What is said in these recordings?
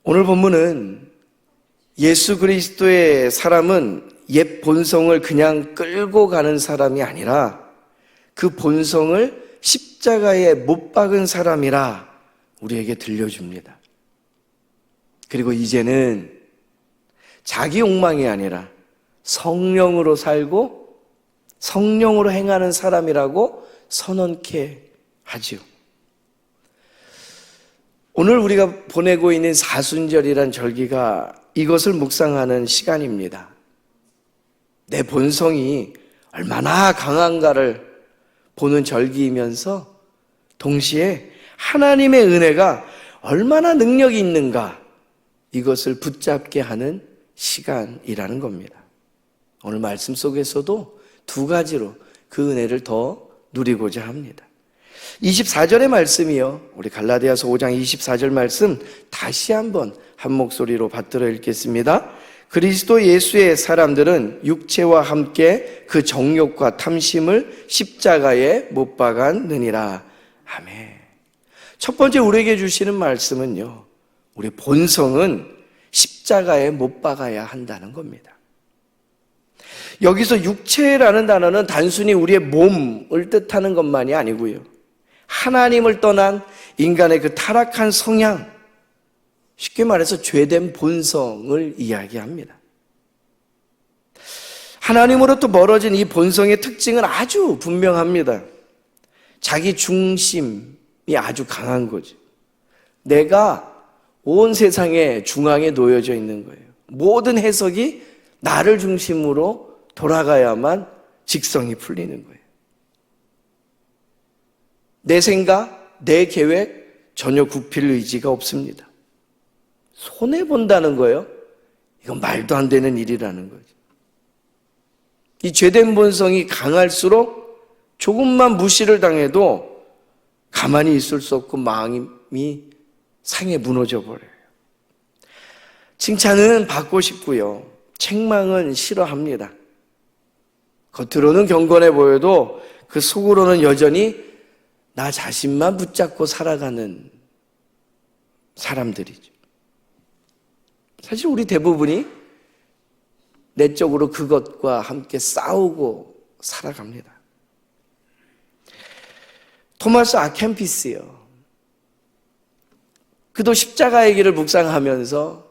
오늘 본문은 예수 그리스도의 사람은 옛 본성을 그냥 끌고 가는 사람이 아니라 그 본성을 십자가에 못 박은 사람이라 우리에게 들려줍니다. 그리고 이제는 자기 욕망이 아니라 성령으로 살고 성령으로 행하는 사람이라고 선언케 하죠. 오늘 우리가 보내고 있는 사순절이란 절기가 이것을 묵상하는 시간입니다. 내 본성이 얼마나 강한가를 보는 절기이면서 동시에 하나님의 은혜가 얼마나 능력이 있는가 이것을 붙잡게 하는 시간이라는 겁니다. 오늘 말씀 속에서도 두 가지로 그 은혜를 더 누리고자 합니다. 24절의 말씀이요, 우리 갈라디아서 5장 24절 말씀 다시 한번 한 목소리로 받들어 읽겠습니다. 그리스도 예수의 사람들은 육체와 함께 그 정욕과 탐심을 십자가에 못 박았느니라. 아멘. 첫 번째 우리에게 주시는 말씀은요, 우리 본성은 십자가에 못 박아야 한다는 겁니다. 여기서 육체라는 단어는 단순히 우리의 몸을 뜻하는 것만이 아니고요, 하나님을 떠난 인간의 그 타락한 성향, 쉽게 말해서 죄된 본성을 이야기합니다. 하나님으로부터 멀어진 이 본성의 특징은 아주 분명합니다. 자기 중심이 아주 강한 거죠. 내가 온 세상의 중앙에 놓여져 있는 거예요. 모든 해석이 나를 중심으로 돌아가야만 직성이 풀리는 거예요. 내 생각, 내 계획 전혀 굽힐 의지가 없습니다. 손해본다는 거예요. 이건 말도 안 되는 일이라는 거죠. 이 죄된 본성이 강할수록 조금만 무시를 당해도 가만히 있을 수 없고 마음이 상해 무너져 버려요. 칭찬은 받고 싶고요, 책망은 싫어합니다. 겉으로는 경건해 보여도 그 속으로는 여전히 나 자신만 붙잡고 살아가는 사람들이죠. 사실 우리 대부분이 내적으로 그것과 함께 싸우고 살아갑니다. 토마스 아켐피스요, 그도 십자가의 길을 묵상하면서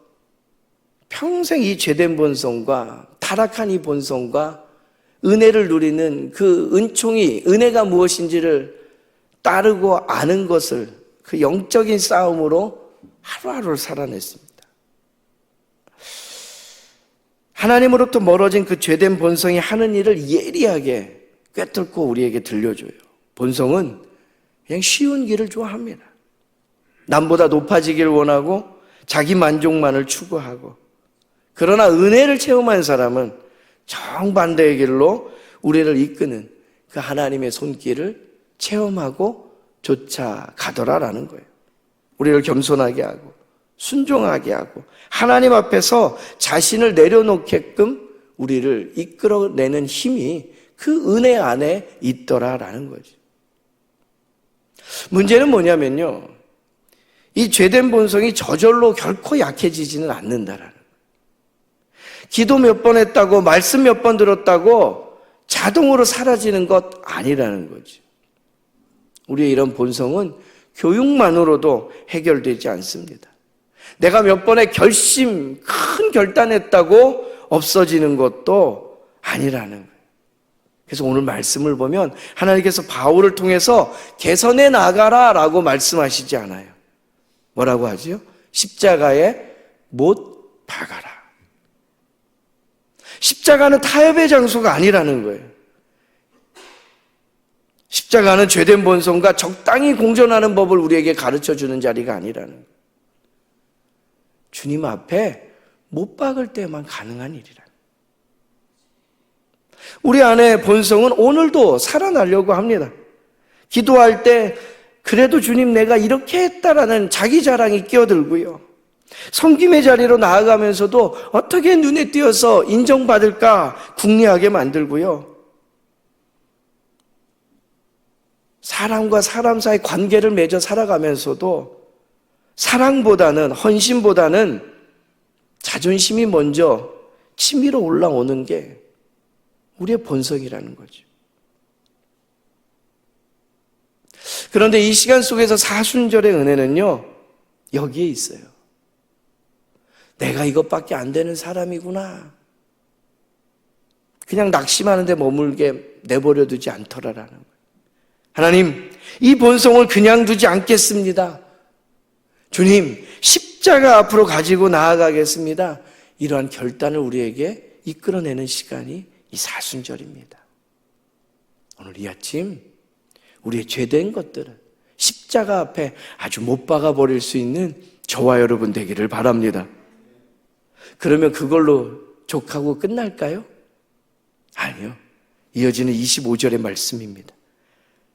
평생 이 죄된 본성과 타락한 이 본성과 은혜를 누리는 그 은총이, 은혜가 무엇인지를 따르고 아는 것을, 그 영적인 싸움으로 하루하루를 살아냈습니다. 하나님으로부터 멀어진 그 죄된 본성이 하는 일을 예리하게 꿰뚫고 우리에게 들려줘요. 본성은 그냥 쉬운 길을 좋아합니다. 남보다 높아지기를 원하고 자기 만족만을 추구하고, 그러나 은혜를 체험한 사람은 정반대의 길로 우리를 이끄는 그 하나님의 손길을 체험하고 쫓아가더라라는 거예요. 우리를 겸손하게 하고 순종하게 하고 하나님 앞에서 자신을 내려놓게끔 우리를 이끌어내는 힘이 그 은혜 안에 있더라라는 거죠. 문제는 뭐냐면요, 이 죄된 본성이 저절로 결코 약해지지는 않는다라는 거예요. 기도 몇 번 했다고, 말씀 몇 번 들었다고 자동으로 사라지는 것 아니라는 거죠. 우리의 이런 본성은 교육만으로도 해결되지 않습니다. 내가 몇 번의 결심, 큰 결단했다고 없어지는 것도 아니라는 거예요. 그래서 오늘 말씀을 보면 하나님께서 바울을 통해서 개선해 나가라라고 말씀하시지 않아요. 뭐라고 하지요? 십자가에 못 박아라. 십자가는 타협의 장소가 아니라는 거예요. 십자가는 죄된 본성과 적당히 공존하는 법을 우리에게 가르쳐주는 자리가 아니라는 거예요. 주님 앞에 못 박을 때만 가능한 일이라. 우리 안에 본성은 오늘도 살아나려고 합니다. 기도할 때 그래도 주님 내가 이렇게 했다라는 자기 자랑이 끼어들고요, 섬김의 자리로 나아가면서도 어떻게 눈에 띄어서 인정받을까 궁리하게 만들고요, 사람과 사람 사이 관계를 맺어 살아가면서도 사랑보다는, 헌신보다는 자존심이 먼저 치밀어 올라오는 게 우리의 본성이라는 거죠. 그런데 이 시간 속에서 사순절의 은혜는요, 여기에 있어요. 내가 이것밖에 안 되는 사람이구나. 그냥 낙심하는 데 머물게 내버려 두지 않더라라는 거예요. 하나님, 이 본성을 그냥 두지 않겠습니다. 주님, 십자가 앞으로 가지고 나아가겠습니다. 이러한 결단을 우리에게 이끌어내는 시간이 이 사순절입니다. 오늘 이 아침 우리의 죄된 것들은 십자가 앞에 아주 못 박아버릴 수 있는 저와 여러분 되기를 바랍니다. 그러면 그걸로 족하고 끝날까요? 아니요. 이어지는 25절의 말씀입니다.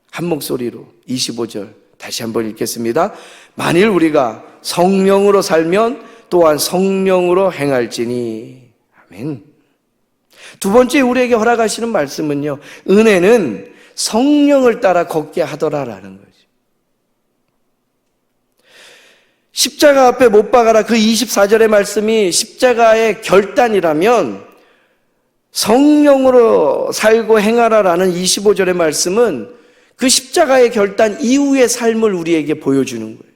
한 목소리로 25절 다시 한번 읽겠습니다. 만일 우리가 성령으로 살면 또한 성령으로 행할지니. 아멘. 두 번째 우리에게 허락하시는 말씀은요, 은혜는 성령을 따라 걷게 하더라라는 거죠. 십자가 앞에 못 박아라, 그 24절의 말씀이 십자가의 결단이라면 성령으로 살고 행하라라는 25절의 말씀은 그 십자가의 결단 이후의 삶을 우리에게 보여주는 거예요.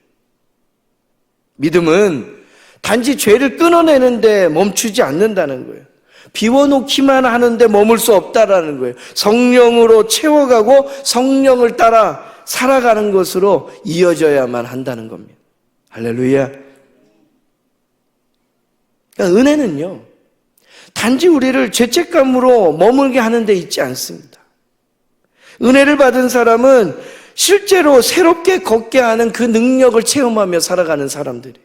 믿음은 단지 죄를 끊어내는데 멈추지 않는다는 거예요. 비워놓기만 하는데 머물 수 없다라는 거예요. 성령으로 채워가고 성령을 따라 살아가는 것으로 이어져야만 한다는 겁니다. 할렐루야. 그러니까 은혜는요, 단지 우리를 죄책감으로 머물게 하는 데 있지 않습니다. 은혜를 받은 사람은 실제로 새롭게 걷게 하는 그 능력을 체험하며 살아가는 사람들이에요.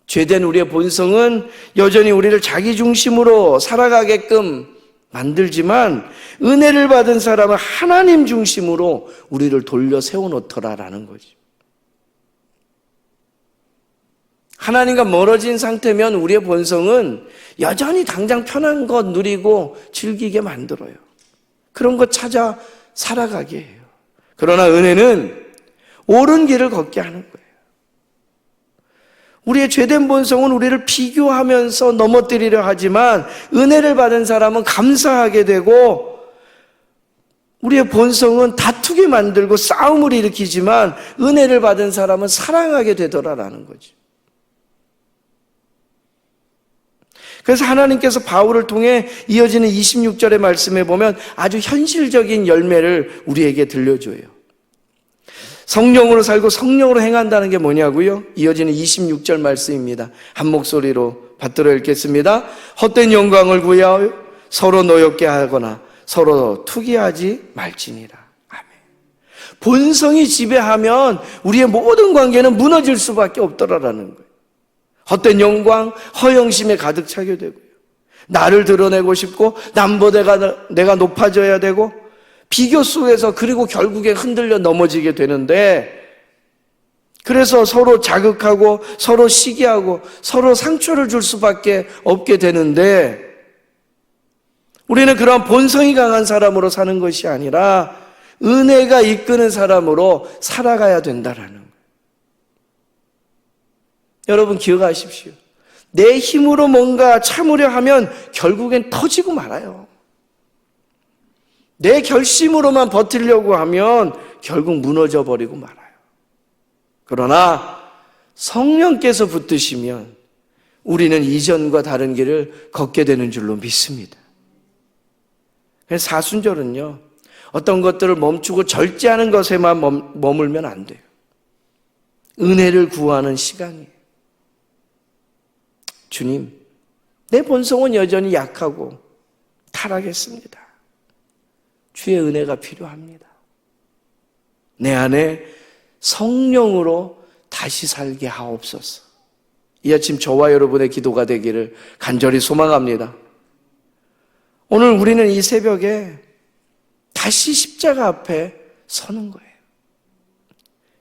죄된 우리의 본성은 여전히 우리를 자기 중심으로 살아가게끔 만들지만 은혜를 받은 사람은 하나님 중심으로 우리를 돌려 세워놓더라라는 거죠. 하나님과 멀어진 상태면 우리의 본성은 여전히 당장 편한 것 누리고 즐기게 만들어요. 그런 것 찾아 살아가게 해요. 그러나 은혜는 옳은 길을 걷게 하는 거예요. 우리의 죄된 본성은 우리를 비교하면서 넘어뜨리려 하지만 은혜를 받은 사람은 감사하게 되고, 우리의 본성은 다투게 만들고 싸움을 일으키지만 은혜를 받은 사람은 사랑하게 되더라라는 거죠. 그래서 하나님께서 바울을 통해 이어지는 26절의 말씀에 보면 아주 현실적인 열매를 우리에게 들려줘요. 성령으로 살고 성령으로 행한다는 게 뭐냐고요? 이어지는 26절 말씀입니다. 한 목소리로 받들어 읽겠습니다. 헛된 영광을 구하여 서로 노엽게 하거나 서로 투기하지 말지니라. 아멘. 본성이 지배하면 우리의 모든 관계는 무너질 수밖에 없더라라는 거예요. 헛된 영광, 허영심에 가득 차게 되고요. 나를 드러내고 싶고 남보다 내가 높아져야 되고 비교 속에서, 그리고 결국에 흔들려 넘어지게 되는데, 그래서 서로 자극하고 서로 시기하고 서로 상처를 줄 수밖에 없게 되는데, 우리는 그런 본성이 강한 사람으로 사는 것이 아니라 은혜가 이끄는 사람으로 살아가야 된다라는 거예요. 여러분 기억하십시오. 내 힘으로 뭔가 참으려 하면 결국엔 터지고 말아요. 내 결심으로만 버티려고 하면 결국 무너져 버리고 말아요. 그러나 성령께서 붙드시면 우리는 이전과 다른 길을 걷게 되는 줄로 믿습니다. 그래서 사순절은요, 어떤 것들을 멈추고 절제하는 것에만 머물면 안 돼요. 은혜를 구하는 시간이에요. 주님, 내 본성은 여전히 약하고 타락했습니다. 주의 은혜가 필요합니다. 내 안에 성령으로 다시 살게 하옵소서. 이 아침 저와 여러분의 기도가 되기를 간절히 소망합니다. 오늘 우리는 이 새벽에 다시 십자가 앞에 서는 거예요.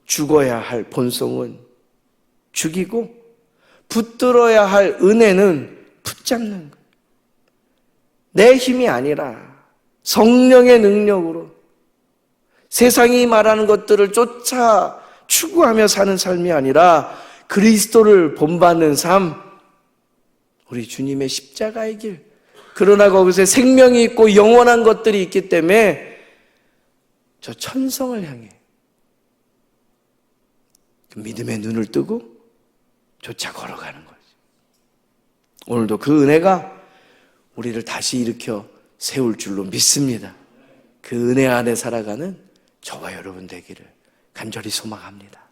죽어야 할 본성은 죽이고 붙들어야 할 은혜는 붙잡는 거예요. 내 힘이 아니라 성령의 능력으로 세상이 말하는 것들을 쫓아 추구하며 사는 삶이 아니라 그리스도를 본받는 삶, 우리 주님의 십자가의 길. 그러나 거기서 생명이 있고 영원한 것들이 있기 때문에 저 천성을 향해 믿음의 눈을 뜨고 쫓아 걸어가는 거죠. 오늘도 그 은혜가 우리를 다시 일으켜 세울 줄로 믿습니다. 그 은혜 안에 살아가는 저와 여러분 되기를 간절히 소망합니다.